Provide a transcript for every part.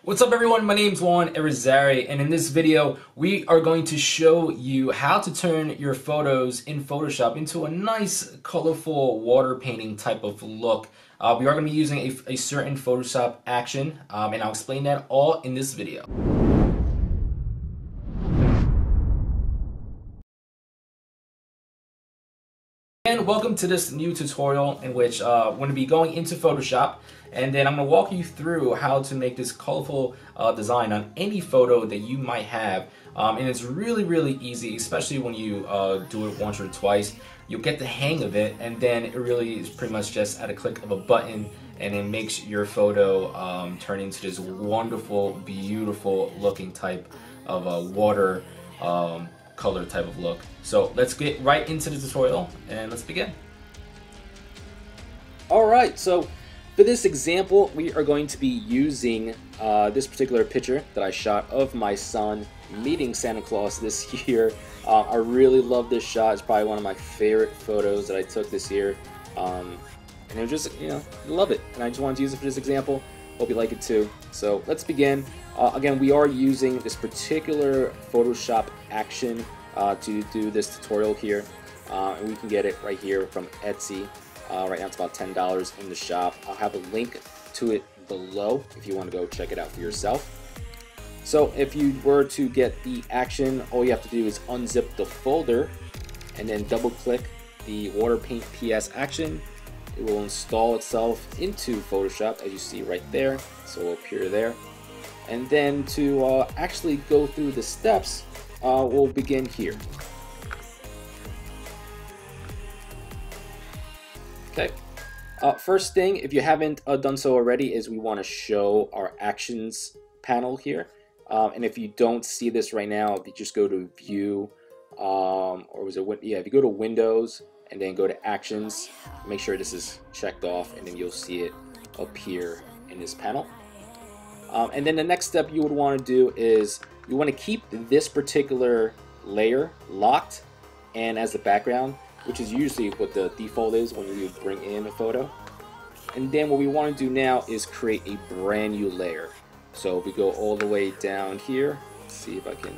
What's up everyone, my name's Juan, Irizarry, and in this video we are going to show you how to turn your photos in Photoshop into a nice colorful water painting type of look. We are going to be using a certain Photoshop action, and I'll explain that all in this video. And welcome to this new tutorial in which I'm going to be going into Photoshop, and then I'm going to walk you through how to make this colorful design on any photo that you might have. And it's really easy, especially when you do it once or twice. You'll get the hang of it, and then it really is pretty much just at a click of a button, and it makes your photo turn into this wonderful, beautiful looking type of water color type of look. So let's get right into the tutorial and let's begin. Alright, so for this example we are going to be using this particular picture that I shot of my son meeting Santa Claus this year. I really love this shot. It's probably one of my favorite photos that I took this year. And it was just, I love it. And I just wanted to use it for this example. Hope you like it too. So let's begin. Again, we are using this particular Photoshop action to do this tutorial here, and we can get it right here from Etsy. Right now it's about $10 in the shop. I'll have a link to it below if you want to go check it out for yourself. So if you were to get the action, all you have to do is unzip the folder and then double click the Water Paint PS action. It will install itself into Photoshop, as you see right there, so it will appear there. And then to actually go through the steps, we'll begin here. Okay. First thing, if you haven't done so already, is we want to show our actions panel here. And if you don't see this right now, if you just go to View, or was it, yeah, if you go to Windows and then go to Actions, make sure this is checked off, and then you'll see it appear in this panel. And then the next step you would want to do is you want to keep this particular layer locked and as the background, which is usually what the default is when you bring in a photo. And then what we want to do now is create a brand new layer. So if we go all the way down here, let's see if I can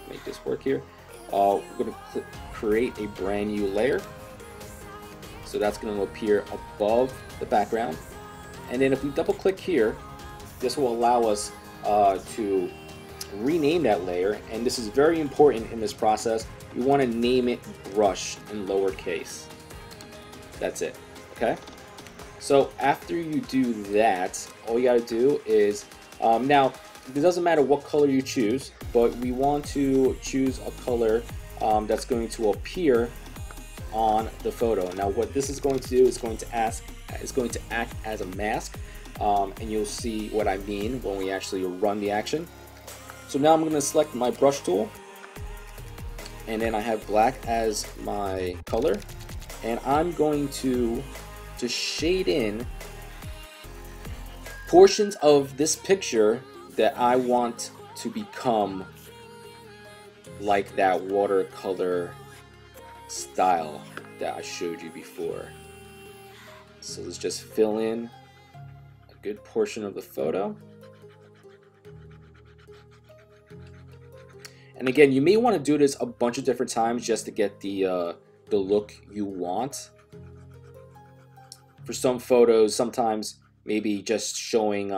make this work here. We're going to create a brand new layer. So that's going to appear above the background. And then if we double click here, this will allow us to rename that layer, and this is very important in this process. You want to name it brush in lowercase. That's it. Okay, so after you do that, all you got to do is now it doesn't matter what color you choose, but we want to choose a color that's going to appear on the photo. Now what this is going to do is going to act as a mask, and you'll see what I mean when we actually run the action. So now I'm going to select my brush tool, and then I have black as my color, and I'm going to just shade in portions of this picture that I want to become like that watercolor style that I showed you before. So let's just fill in a good portion of the photo. And again, you may want to do this a bunch of different times just to get the look you want. For some photos, sometimes maybe just showing,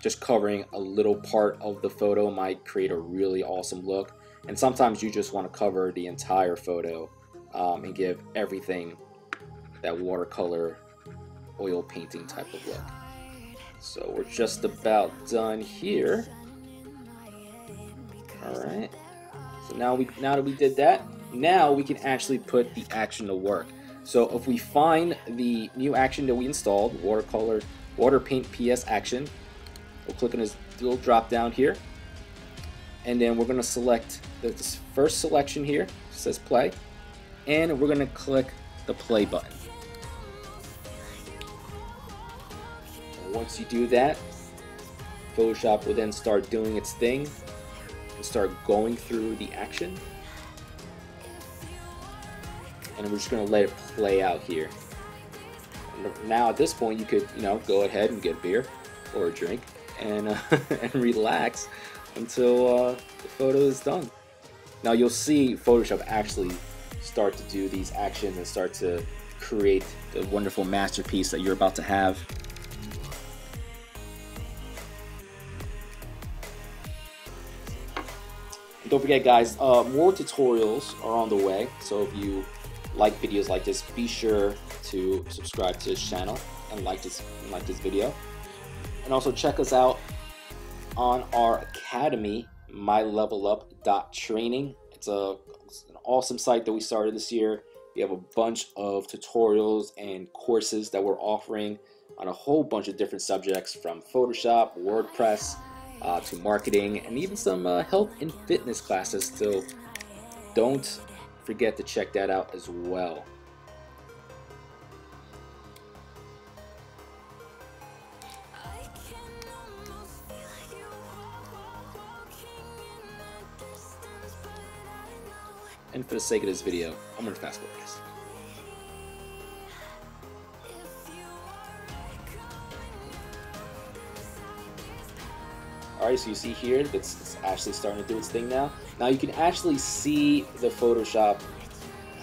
just covering a little part of the photo might create a really awesome look. And sometimes you just want to cover the entire photo and give everything that watercolor oil painting type of look. So we're just about done here. All right. So now that we did that, now we can actually put the action to work. So if we find the new action that we installed, Water Paint PS action, we'll click on this little drop down here, and then we're going to select this first selection here. It says play, and we're going to click the play button. And once you do that, Photoshop will then start doing its thing and start going through the action, and we're just going to let it play out here. And now at this point you could go ahead and get a beer or a drink and and relax until the photo is done. Now you'll see Photoshop actually start to do these actions and start to create the wonderful masterpiece that you're about to have. And don't forget, guys, more tutorials are on the way, so if you like videos like this, be sure to subscribe to this channel and like this video. And also check us out on our academy, mylevelup.training. It's an awesome site that we started this year. We have a bunch of tutorials and courses that we're offering on a whole bunch of different subjects, from Photoshop, WordPress, to marketing, and even some health and fitness classes. So don't forget to check that out as well. And for the sake of this video, I'm going to fast forward this. Alright, so you see here, it's actually starting to do its thing now. Now you can actually see the Photoshop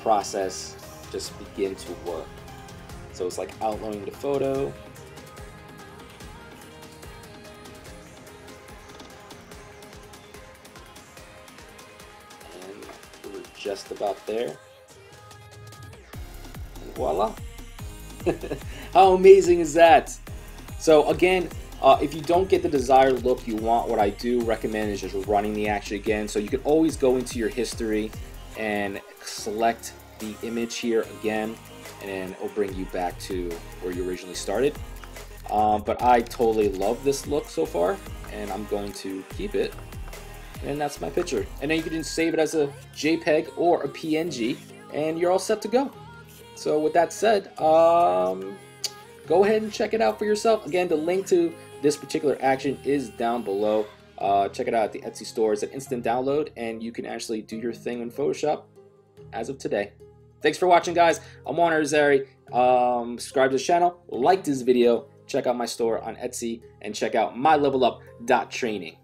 process just begin to work. So it's like outlining the photo. And we're just about there. And voila! How amazing is that? So again, if you don't get the desired look you want, what I do recommend is just running the action again. So you can always go into your history and select the image here again, and then it'll bring you back to where you originally started. But I totally love this look so far, and I'm going to keep it. And that's my picture. And then you can just save it as a JPEG or a PNG, and you're all set to go. So with that said, go ahead and check it out for yourself. Again, the link to this particular action is down below. Check it out at the Etsy store. It's an instant download, and you can actually do your thing in Photoshop as of today. Thanks for watching, guys. I'm Juan Irizarry. Subscribe to the channel, like this video, check out my store on Etsy, and check out mylevelup.training.